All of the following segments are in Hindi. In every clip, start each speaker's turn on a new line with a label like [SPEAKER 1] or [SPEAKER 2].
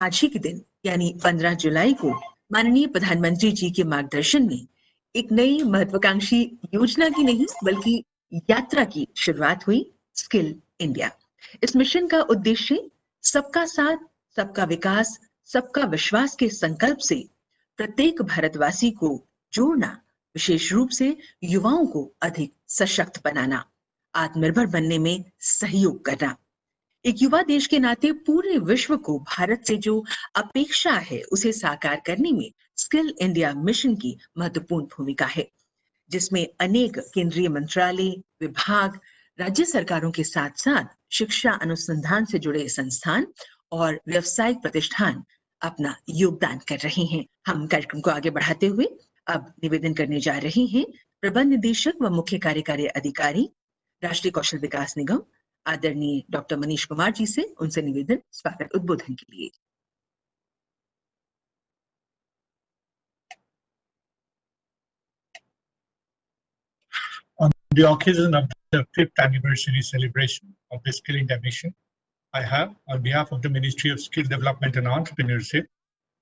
[SPEAKER 1] आज ही के दिन यानी 15 जुलाई को माननीय प्रधानमंत्री जी के मार्गदर्शन में एक नई महत्वाकांक्षी योजना की नहीं बल्कि यात्रा की शुरुआत हुई, स्किल इंडिया। इस मिशन का उद्देश्य सबका साथ, सबका विकास, सबका विश्वास के संकल्प से प्रत्येक भारतवासी को जोड़ना, विशेष रूप से युवाओं को अधिक सशक्त बनाना, आत्मनिर्भर बनने में सहयोग करना। एक युवा देश के नाते पूरे विश्व को भारत से जो अपेक्षा है उसे साकार करने में स्किल इंडिया मिशन की महत्वपूर्ण भूमिका है, जिसमें अनेक केंद्रीय मंत्रालय, विभाग, राज्य सरकारों के साथ साथ शिक्षा अनुसंधान से जुड़े संस्थान और व्यावसायिक प्रतिष्ठान अपना योगदान कर रहे हैं। हम कार्यक्रम को आगे बढ़ाते हुए अब निवेदन करने जा रहे हैं प्रबंध निदेशक व मुख्य कार्यकारी अधिकारी, राष्ट्रीय कौशल विकास निगम, आदरणीय डॉक्टर मनीष कुमार जी से। उनसे निवेदन स्वागत उद्बोधन के लिए।
[SPEAKER 2] On the occasion of the 5th anniversary celebration of the Skill India Mission, I have, on behalf of the Ministry of Skill Development and Entrepreneurship,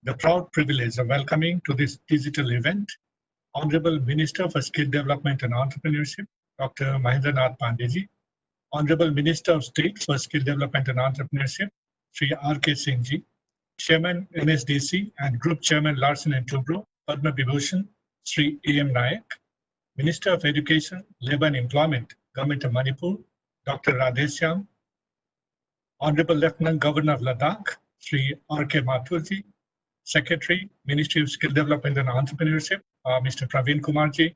[SPEAKER 2] the proud privilege of welcoming to this digital event Honorable Minister for Skill Development and Entrepreneurship, Dr. Mahendranath Pandeyji, Honorable Minister of State for Skill Development and Entrepreneurship, Sri R.K. Singh Ji, Chairman NSDC and Group Chairman Larsen & Toubro, Padma Vibhushan, Sri A.M. Nayak, Minister of Education, Labour and Employment, Government of Manipur, Dr. Radheshyam, Honorable Lieutenant Governor of Ladakh, Sri R.K. Mathurji, Secretary, Ministry of Skill Development and Entrepreneurship, Mr. Praveen Kumarji,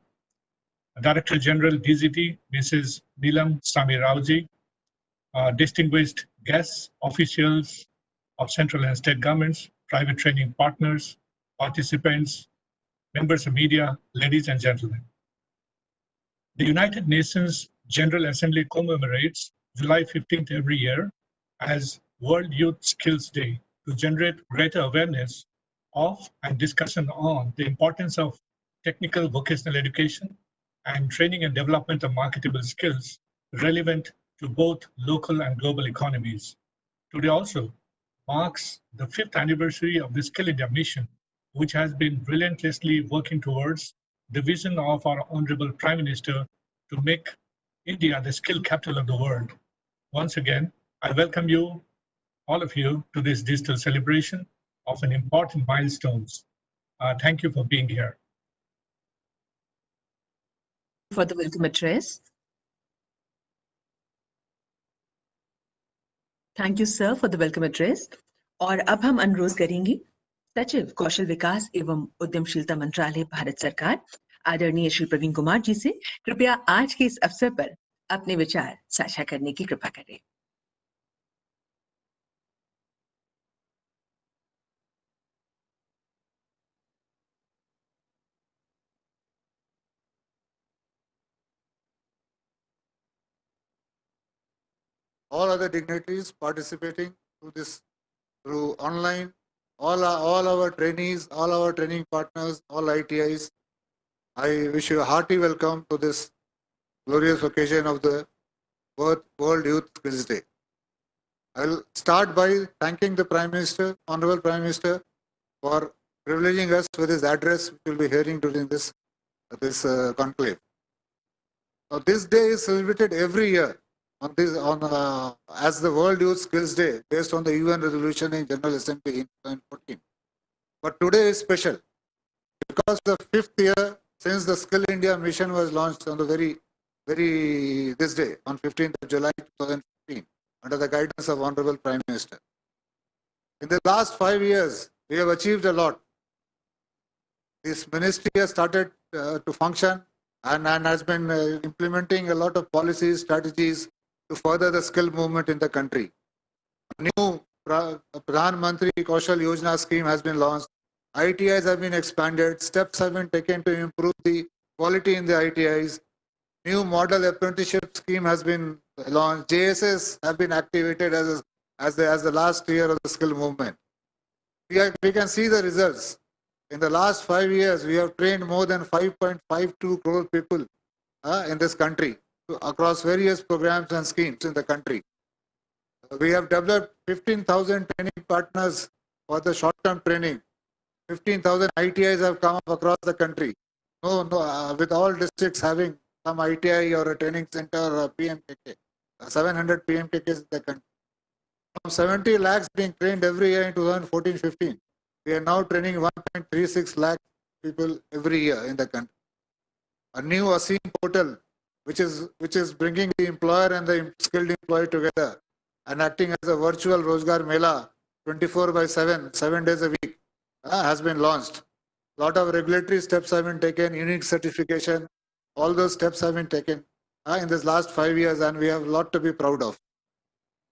[SPEAKER 2] Director General DGT, Mrs. Neelam Sami Raoji, distinguished guests, officials of central and state governments, private training partners, participants, members of media, ladies and gentlemen. The United Nations General Assembly commemorates July 15th every year as World Youth Skills Day to generate greater awareness of and discussion on the importance of technical vocational education and training and development of marketable skills relevant to both local and global economies. Today also marks the 5th anniversary of the Skill India mission, which has been relentlessly working towards the vision of our Honorable Prime Minister to make India the skill capital of the world. Once again, I welcome you, all of you, to this digital celebration of an important milestones. Thank you for being here.
[SPEAKER 1] For the welcome address. Thank you, sir, for the welcome address. और अब हम अनुरोध करेंगे सचिव कौशल विकास एवं उद्यमशीलता मंत्रालय भारत सरकार आदरणीय श्री प्रवीण कुमार जी से कृपया आज के इस अवसर पर अपने विचार साझा करने की कृपा करें।
[SPEAKER 3] All other dignitaries participating through online, all our trainees, all our training partners, all ITIs, I wish you a hearty welcome to this glorious occasion of the World Youth Skills Day. I will start by thanking the Prime Minister, Honorable Prime Minister, for privileging us with his address, which we will be hearing during this conclave. Now, this day is celebrated every year as the World Youth Skills Day, based on the UN resolution in General Assembly in 2014. But today is special because the 5th year since the Skill India mission was launched on the this day, on 15th of July 2015, under the guidance of Honorable Prime Minister. In the last 5 years, we have achieved a lot. This ministry has started to function and has been implementing a lot of policies, strategies to further the skill movement in the country. A new Pradhan Mantri Kaushal Yojana scheme has been launched. ITIs have been expanded. Steps have been taken to improve the quality in the ITIs. New model apprenticeship scheme has been launched. JSS have been activated as the last year of the skill movement. We can see the results. In the last 5 years, we have trained more than 5.52 crore people in this country across various programs and schemes in the country. We have developed 15,000 training partners for the short-term training. 15,000 ITIs have come up across the country. With all districts having some ITI or a training center or a PMKK, 700 PMKKs in the country. From 70 lakhs being trained every year in 2014-15, we are now training 1.36 lakh people every year in the country. A new ASEAN portal, which is bringing the employer and the skilled employee together and acting as a virtual Rozgar Mela 24/7, 7 days a week, has been launched. A lot of regulatory steps have been taken, unique certification, all those steps have been taken in this last 5 years, and we have a lot to be proud of.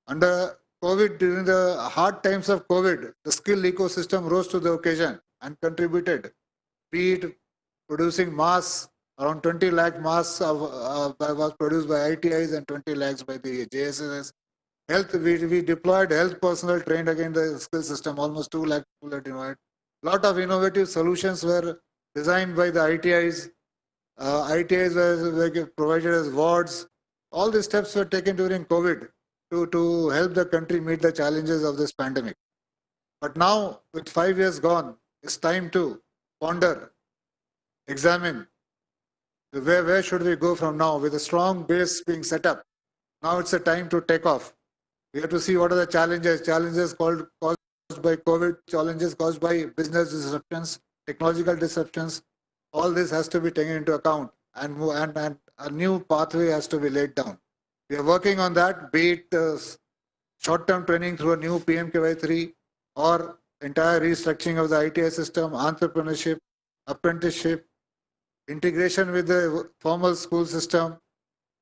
[SPEAKER 3] Under COVID, during the hard times of COVID, the skill ecosystem rose to the occasion and contributed, be it producing masks. Around 20 lakh masks was produced by ITIs and 20 lakhs by the JSS. Health, we deployed health personnel trained again the skill system, almost 2 lakh people are deployed. Lot of innovative solutions were designed by the ITIs. ITIs were provided as wards. All these steps were taken during COVID to help the country meet the challenges of this pandemic. But now, with 5 years gone, it's time to ponder, examine, where should we go from now? With a strong base being set up, now it's a time to take off. We have to see what are the challenges caused by COVID, challenges caused by business disruptions, technological disruptions. All this has to be taken into account, and a new pathway has to be laid down. We are working on that, be it short-term training through a new PMKY3 or entire restructuring of the ITI system, entrepreneurship, apprenticeship, integration with the formal school system,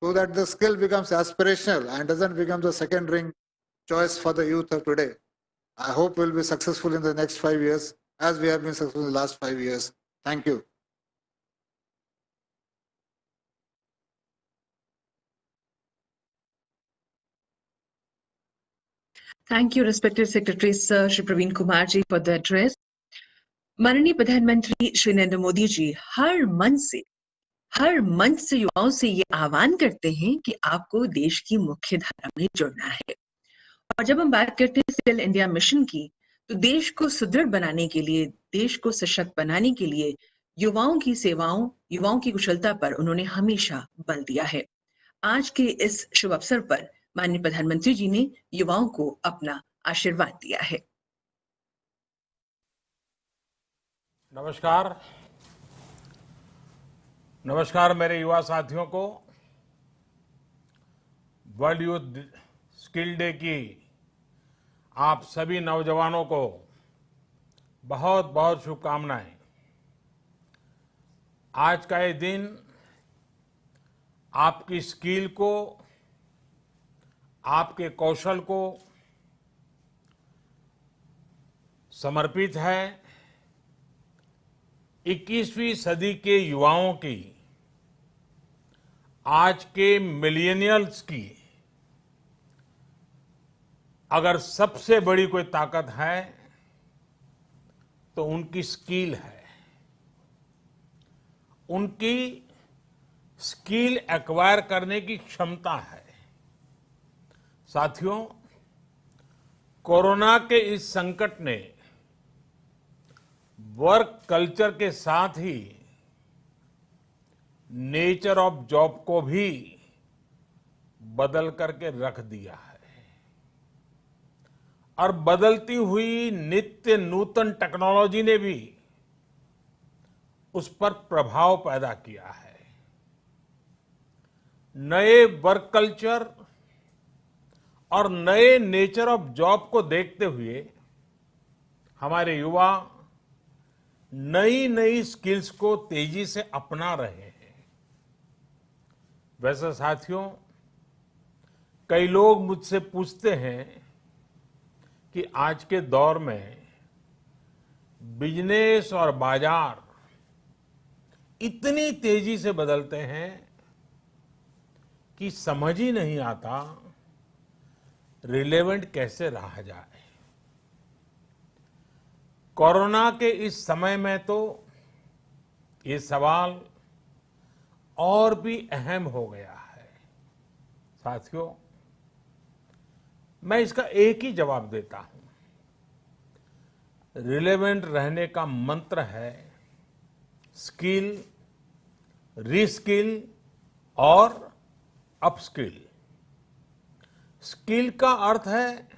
[SPEAKER 3] so that the skill becomes aspirational and doesn't become the second-ring choice for the youth of today. I hope we'll be successful in the next 5 years, as we have been successful in the last 5 years. Thank you.
[SPEAKER 1] Thank you, respected Secretary Sir Shri Praveen Kumar ji, for the address. माननीय प्रधानमंत्री श्री नरेंद्र मोदी जी हर मंच से युवाओं से ये आह्वान करते हैं कि आपको देश की मुख्य धारा में जुड़ना है। और जब हम बात करते हैं स्किल इंडिया मिशन की, तो देश को सुदृढ़ बनाने के लिए, देश को सशक्त बनाने के लिए युवाओं की सेवाओं, युवाओं की कुशलता पर उन्होंने हमेशा बल दिया है। आज के इस शुभ अवसर पर माननीय प्रधानमंत्री जी ने युवाओं को अपना आशीर्वाद दिया है।
[SPEAKER 4] नमस्कार मेरे युवा साथियों को। वर्ल्ड यूथ स्किल डे की आप सभी नौजवानों को बहुत बहुत शुभकामनाएं। आज का ये दिन आपकी स्किल को, आपके कौशल को समर्पित है। 21वीं सदी के युवाओं की, आज के मिलेनियल्स की अगर सबसे बड़ी कोई ताकत है तो उनकी स्किल है। उनकी स्किल एक्वायर करने की क्षमता है। साथियों, कोरोना के इस संकट ने वर्क कल्चर के साथ ही नेचर ऑफ जॉब को भी बदल करके रख दिया है और बदलती हुई नित्य नूतन टेक्नोलॉजी ने भी उस पर प्रभाव पैदा किया है। नए वर्क कल्चर और नए नेचर ऑफ जॉब को देखते हुए हमारे युवा नई नई स्किल्स को तेजी से अपना रहे हैं। वैसे साथियों, कई लोग मुझसे पूछते हैं कि आज के दौर में बिजनेस और बाजार इतनी तेजी से बदलते हैं कि समझ ही नहीं आता रिलेवेंट कैसे रहा जाए। कोरोना के इस समय में तो ये सवाल और भी अहम हो गया है। साथियों, मैं इसका एक ही जवाब देता हूं। रिलेवेंट रहने का मंत्र है स्किल, रीस्किल और अपस्किल। स्किल का अर्थ है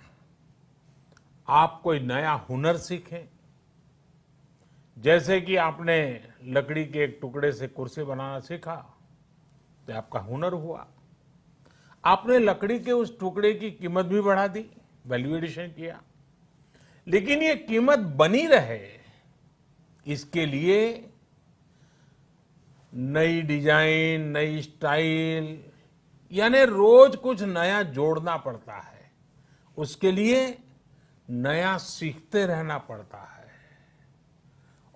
[SPEAKER 4] आप कोई नया हुनर सीखें। जैसे कि आपने लकड़ी के एक टुकड़े से कुर्सी बनाना सीखा तो आपका हुनर हुआ। आपने लकड़ी के उस टुकड़े की कीमत भी बढ़ा दी, वैल्यू एडिशन किया। लेकिन ये कीमत बनी रहे इसके लिए नई डिजाइन, नई स्टाइल, यानी रोज कुछ नया जोड़ना पड़ता है। उसके लिए नया सीखते रहना पड़ता है।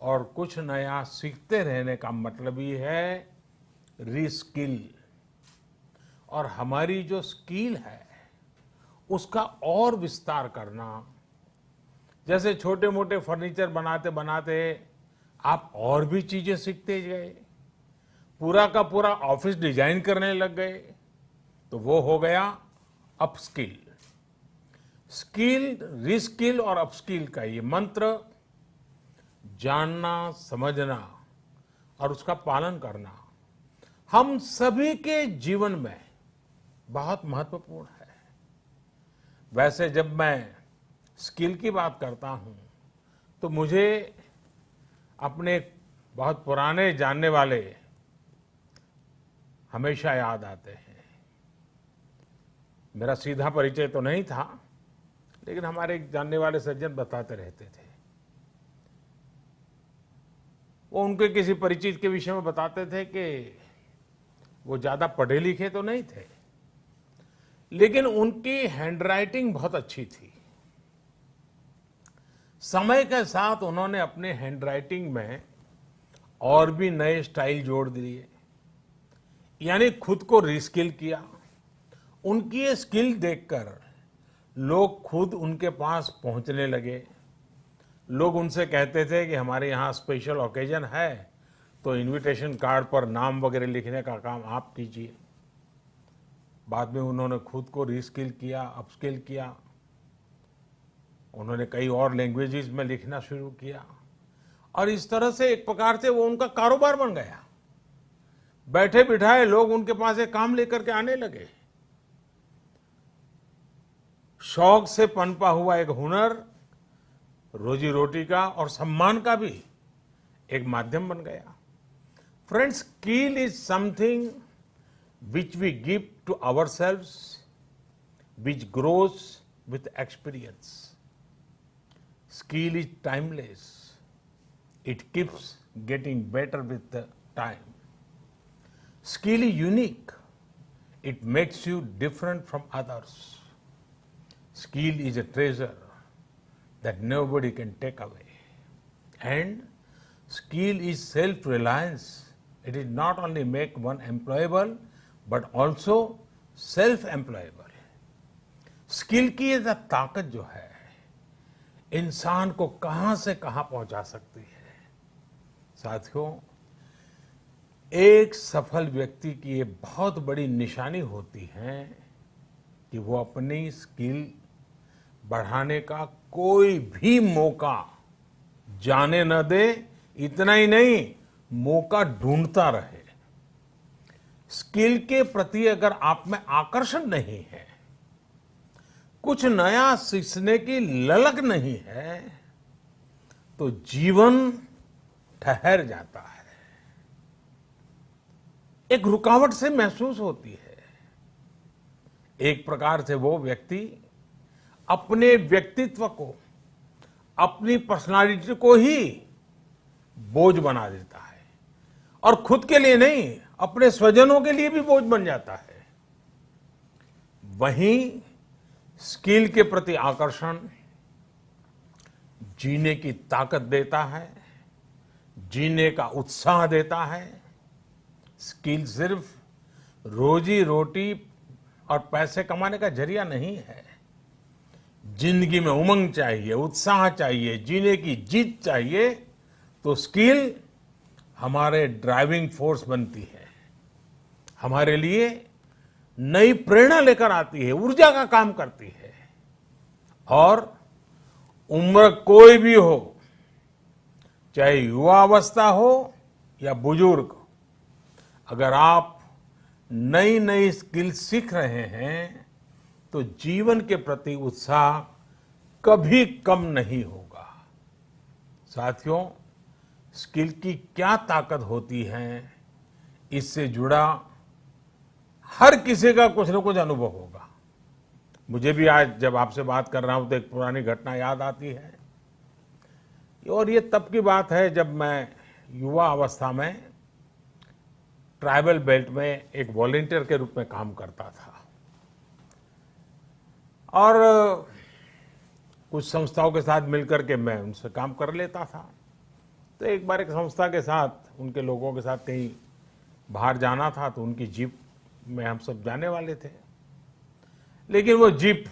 [SPEAKER 4] और कुछ नया सीखते रहने का मतलब ही है रीस्किल। और हमारी जो स्किल है उसका और विस्तार करना। जैसे छोटे मोटे फर्नीचर बनाते बनाते आप और भी चीजें सीखते गए, पूरा का पूरा ऑफिस डिजाइन करने लग गए, तो वो हो गया अपस्किल। स्किल, रीस्किल और अपस्किल का ये मंत्र जानना, समझना और उसका पालन करना हम सभी के जीवन में बहुत महत्वपूर्ण है। वैसे जब मैं स्किल की बात करता हूं तो मुझे अपने बहुत पुराने जानने वाले हमेशा याद आते हैं। मेरा सीधा परिचय तो नहीं था, लेकिन हमारे एक जानने वाले सज्जन बताते रहते थे। वो उनके किसी परिचित के विषय में बताते थे कि वो ज्यादा पढ़े लिखे तो नहीं थे, लेकिन उनकी हैंडराइटिंग बहुत अच्छी थी। समय के साथ उन्होंने अपने हैंडराइटिंग में और भी नए स्टाइल जोड़ दिए, यानी खुद को रीस्किल किया। उनकी ये स्किल देखकर लोग खुद उनके पास पहुंचने लगे। लोग उनसे कहते थे कि हमारे यहाँ स्पेशल ओकेजन है तो इनविटेशन कार्ड पर नाम वगैरह लिखने का काम आप कीजिए। बाद में उन्होंने खुद को रीस्किल किया, अपस्किल किया। उन्होंने कई और लैंग्वेजेस में लिखना शुरू किया और इस तरह से एक प्रकार से वो उनका कारोबार बन गया। बैठे बिठाए लोग उनके पास एक काम लेकर के आने लगे। शौक से पनपा हुआ एक हुनर रोजी रोटी का और सम्मान का भी एक माध्यम बन गया। Friends, skill is something which we give to ourselves, which grows with experience. Skill is timeless. It keeps getting better with the time. Skill is unique. It makes you different from others. Skill is a treasure that nobody can take away. And skill is self-reliance. It is not only make one employable, but also self-employable. Skill की ये ताकत जो है इंसान को कहां से कहां पहुंचा सकती है। साथियों, एक सफल व्यक्ति की ये बहुत बड़ी निशानी होती है कि वो अपनी स्किल बढ़ाने का कोई भी मौका जाने न दे। इतना ही नहीं, मौका ढूंढता रहे। स्किल के प्रति अगर आप में आकर्षण नहीं है, कुछ नया सीखने की ललक नहीं है, तो जीवन ठहर जाता है, एक रुकावट से महसूस होती है। एक प्रकार से वो व्यक्ति अपने व्यक्तित्व को, अपनी पर्सनालिटी को ही बोझ बना देता है और खुद के लिए नहीं, अपने स्वजनों के लिए भी बोझ बन जाता है। वहीं स्किल के प्रति आकर्षण जीने की ताकत देता है, जीने का उत्साह देता है। स्किल सिर्फ रोजी रोटी और पैसे कमाने का जरिया नहीं है। जिंदगी में उमंग चाहिए, उत्साह चाहिए, जीने की जीत चाहिए, तो स्किल हमारे ड्राइविंग फोर्स बनती है, हमारे लिए नई प्रेरणा लेकर आती है, ऊर्जा का काम करती है। और उम्र कोई भी हो, चाहे युवा अवस्था हो या बुजुर्ग, अगर आप नई नई स्किल सीख रहे हैं तो जीवन के प्रति उत्साह कभी कम नहीं होगा। साथियों, स्किल की क्या ताकत होती है, इससे जुड़ा हर किसी का कुछ न कुछ अनुभव होगा। मुझे भी आज जब आपसे बात कर रहा हूं तो एक पुरानी घटना याद आती है, और ये तब की बात है जब मैं युवा अवस्था में ट्राइबल बेल्ट में एक वॉलंटियर के रूप में काम करता था, और कुछ संस्थाओं के साथ मिलकर के मैं उनसे काम कर लेता था। तो एक बार एक संस्था के साथ, उनके लोगों के साथ कहीं बाहर जाना था, तो उनकी जीप में हम सब जाने वाले थे, लेकिन वो जीप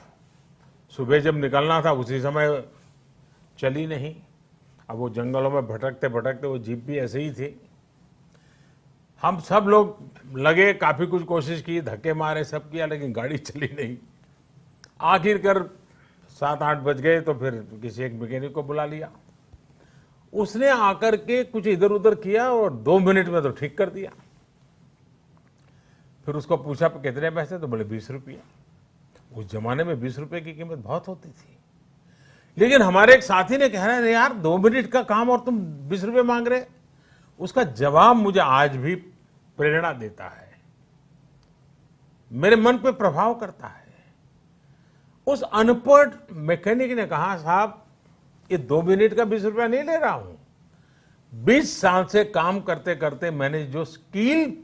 [SPEAKER 4] सुबह जब निकलना था उसी समय चली नहीं। अब वो जंगलों में भटकते भटकते वो जीप भी ऐसे ही थी। हम सब लोग लगे, काफी कुछ कोशिश की, धक्के मारे, सब किया, लेकिन गाड़ी चली नहीं। आखिरकार 7-8 बज गए तो फिर किसी एक मैकेनिक को बुला लिया। उसने आकर के कुछ इधर उधर किया और 2 मिनट में तो ठीक कर दिया। फिर उसको पूछा कितने पैसे, तो बोले 20 रुपया। उस जमाने में 20 रुपए की कीमत बहुत होती थी। लेकिन हमारे एक साथी ने कहा, अरे यार 2 मिनट का काम और तुम 20 रुपए मांग रहे। उसका जवाब मुझे आज भी प्रेरणा देता है, मेरे मन पे प्रभाव करता है। उस अनपढ़ मैकेनिक ने कहा, साहब ये 2 मिनट का 20 रुपया नहीं ले रहा हूं, 20 साल से काम करते करते मैंने जो स्किल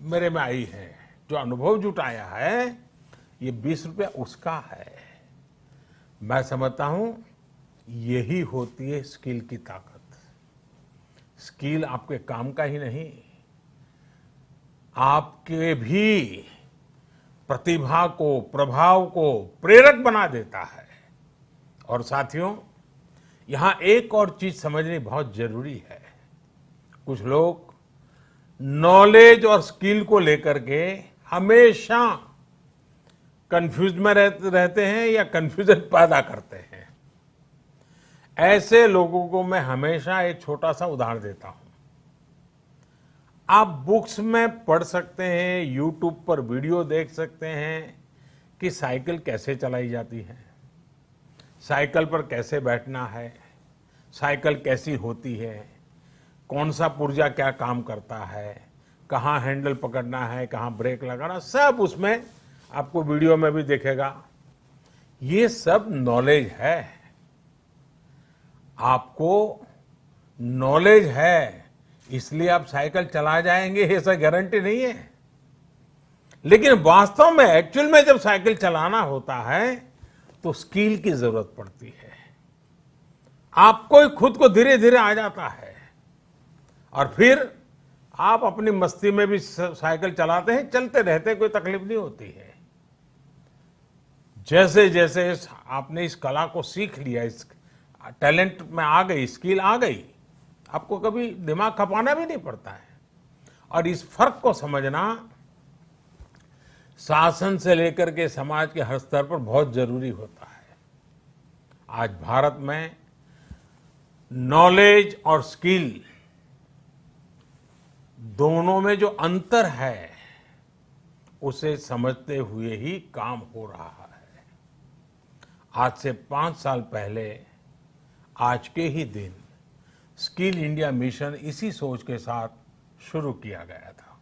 [SPEAKER 4] मेरे में आई है, जो अनुभव जुटाया है, ये 20 रुपया उसका है। मैं समझता हूं यही होती है स्किल की ताकत। स्किल आपके काम का ही नहीं, आपके भी प्रतिभा को, प्रभाव को प्रेरक बना देता है। और साथियों, यहां एक और चीज समझनी बहुत जरूरी है। कुछ लोग नॉलेज और स्किल को लेकर के हमेशा कंफ्यूज में रहते हैं या कंफ्यूजन पैदा करते हैं। ऐसे लोगों को मैं हमेशा एक छोटा सा उदाहरण देता हूं। आप बुक्स में पढ़ सकते हैं, यूट्यूब पर वीडियो देख सकते हैं कि साइकिल कैसे चलाई जाती है, साइकिल पर कैसे बैठना है, साइकिल कैसी होती है, कौन सा पुर्जा क्या काम करता है, कहाँ हैंडल पकड़ना है, कहाँ ब्रेक लगाना, सब उसमें आपको वीडियो में भी दिखेगा। ये सब नॉलेज है। आपको नॉलेज है इसलिए आप साइकिल चला जाएंगे, ऐसा गारंटी नहीं है। लेकिन वास्तव में, एक्चुअल में जब साइकिल चलाना होता है तो स्किल की जरूरत पड़ती है। आपको ही खुद को धीरे धीरे आ जाता है, और फिर आप अपनी मस्ती में भी साइकिल चलाते हैं, चलते रहते, कोई तकलीफ नहीं होती है। जैसे जैसे आपने इस कला को सीख लिया, इस टैलेंट में आ गई, स्किल आ गई, आपको कभी दिमाग खपाना भी नहीं पड़ता है। और इस फर्क को समझना शासन से लेकर के समाज के हर स्तर पर बहुत जरूरी होता है। आज भारत में नॉलेज और स्किल दोनों में जो अंतर है, उसे समझते हुए ही काम हो रहा है। आज से 5 साल पहले आज के ही दिन स्किल इंडिया मिशन इसी सोच के साथ शुरू किया गया था।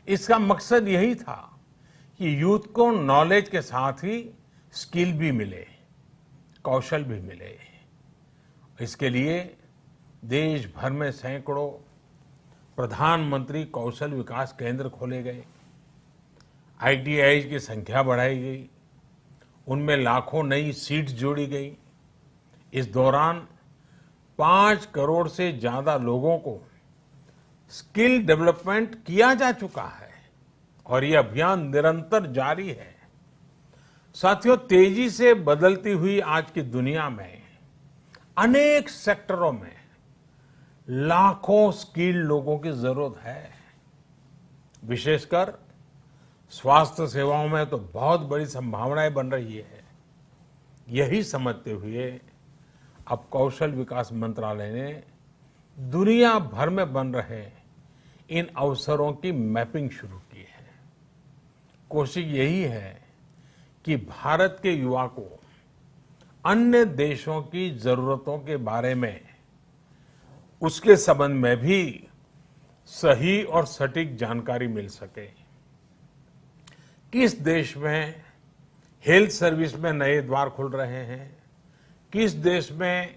[SPEAKER 4] इसका मकसद यही था कि यूथ को नॉलेज के साथ ही स्किल भी मिले, कौशल भी मिले। इसके लिए देश भर में सैकड़ों प्रधानमंत्री कौशल विकास केंद्र खोले गए, ITI की संख्या बढ़ाई गई, उनमें लाखों नई सीट्स जोड़ी गई। इस दौरान 5 करोड़ से ज्यादा लोगों को स्किल डेवलपमेंट किया जा चुका है, और ये अभियान निरंतर जारी है। साथियों, तेजी से बदलती हुई आज की दुनिया में अनेक सेक्टरों में लाखों स्किल्ड लोगों की जरूरत है। विशेषकर स्वास्थ्य सेवाओं में तो बहुत बड़ी संभावनाएं बन रही है। यही समझते हुए अब कौशल विकास मंत्रालय ने दुनिया भर में बन रहे इन अवसरों की मैपिंग शुरू की है। कोशिश यही है कि भारत के युवा को अन्य देशों की जरूरतों के बारे में, उसके संबंध में भी सही और सटीक जानकारी मिल सके। किस देश में हेल्थ सर्विस में नए द्वार खुल रहे हैं, किस देश में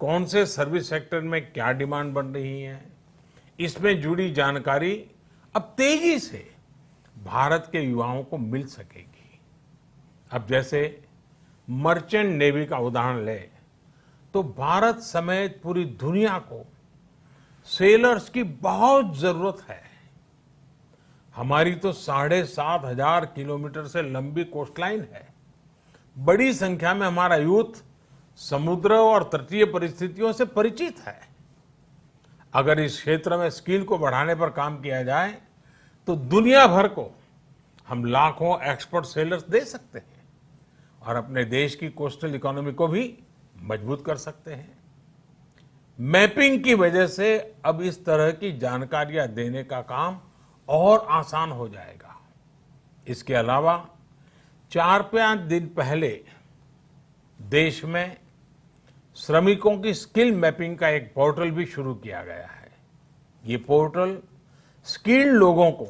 [SPEAKER 4] कौन से सर्विस सेक्टर में क्या डिमांड बन रही है, इसमें जुड़ी जानकारी अब तेजी से भारत के युवाओं को मिल सकेगी। अब जैसे मर्चेंट नेवी का उदाहरण ले तो भारत समेत पूरी दुनिया को सेलर्स की बहुत जरूरत है। हमारी तो 7,500 किलोमीटर से लंबी कोस्टलाइन है। बड़ी संख्या में हमारा यूथ समुद्र और तटीय परिस्थितियों से परिचित है। अगर इस क्षेत्र में स्किल को बढ़ाने पर काम किया जाए तो दुनिया भर को हम लाखों एक्सपर्ट सेलर्स दे सकते हैं और अपने देश की कोस्टल इकोनॉमी को भी मजबूत कर सकते हैं। मैपिंग की वजह से अब इस तरह की जानकारियां देने का काम और आसान हो जाएगा। इसके अलावा 4-5 दिन पहले देश में श्रमिकों की स्किल मैपिंग का एक पोर्टल भी शुरू किया गया है। ये पोर्टल स्किल्ड लोगों को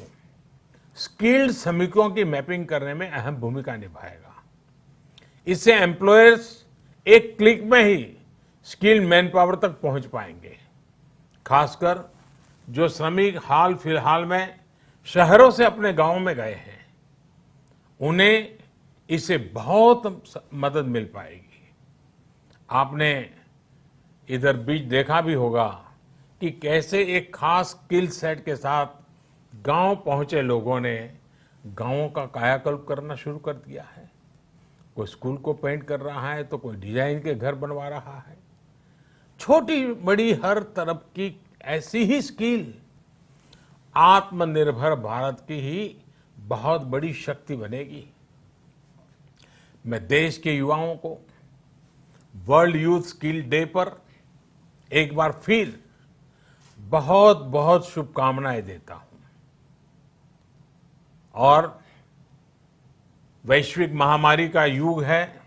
[SPEAKER 4] स्किल्ड श्रमिकों की मैपिंग करने में अहम भूमिका निभाएगा। इससे एम्प्लॉयर्स एक क्लिक में ही स्किल्ड मैन पावर तक पहुंच पाएंगे। खासकर जो श्रमिक हाल फिलहाल में शहरों से अपने गांव में गए हैं, उन्हें इससे बहुत मदद मिल पाएगी। आपने इधर बीच देखा भी होगा कि कैसे एक खास स्किल सेट के साथ गांव पहुंचे लोगों ने गांवों का कायाकल्प करना शुरू कर दिया है। कोई स्कूल को पेंट कर रहा है तो कोई डिजाइन के घर बनवा रहा है। छोटी बड़ी हर तरफ की ऐसी ही स्किल आत्मनिर्भर भारत की ही बहुत बड़ी शक्ति बनेगी। मैं देश के युवाओं को वर्ल्ड यूथ स्किल डे पर एक बार फिर बहुत बहुत शुभकामनाएं देता हूं और वैश्विक महामारी का युग है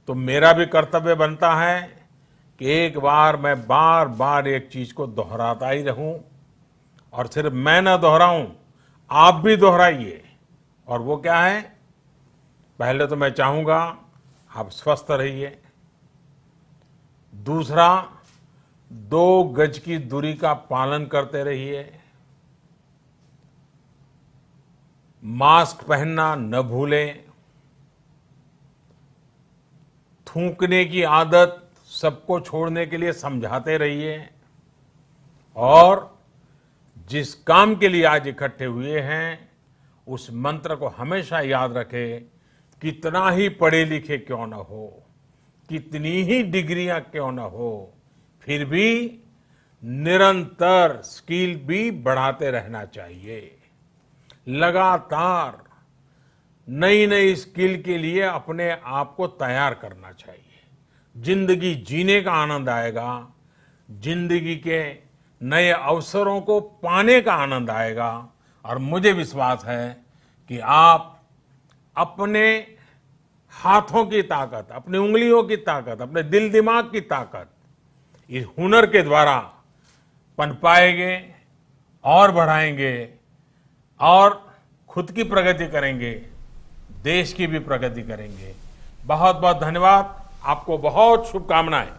[SPEAKER 4] तो मेरा भी कर्तव्य बनता है कि एक बार मैं बार बार एक चीज को दोहराता ही रहूं और सिर्फ मैं ना दोहराऊं, आप भी दोहराइए। और वो क्या है? पहले तो मैं चाहूंगा आप स्वस्थ रहिए। दूसरा, 2 गज की दूरी का पालन करते रहिए। मास्क पहनना न भूलें। थूकने की आदत सबको छोड़ने के लिए समझाते रहिए और जिस काम के लिए आज इकट्ठे हुए हैं उस मंत्र को हमेशा याद रखें। कितना ही पढ़े लिखे क्यों न हो, कितनी ही डिग्रियां क्यों न हो, फिर भी निरंतर स्किल भी बढ़ाते रहना चाहिए। लगातार नई नई स्किल के लिए अपने आप को तैयार करना चाहिए। जिंदगी जीने का आनंद आएगा, जिंदगी के नए अवसरों को पाने का आनंद आएगा और मुझे विश्वास है कि आप अपने हाथों की ताकत, अपनी उंगलियों की ताकत, अपने दिल दिमाग की ताकत इस हुनर के द्वारा पनपाएंगे और बढ़ाएंगे और खुद की प्रगति करेंगे, देश की भी प्रगति करेंगे। बहुत बहुत धन्यवाद। आपको बहुत शुभकामनाएं।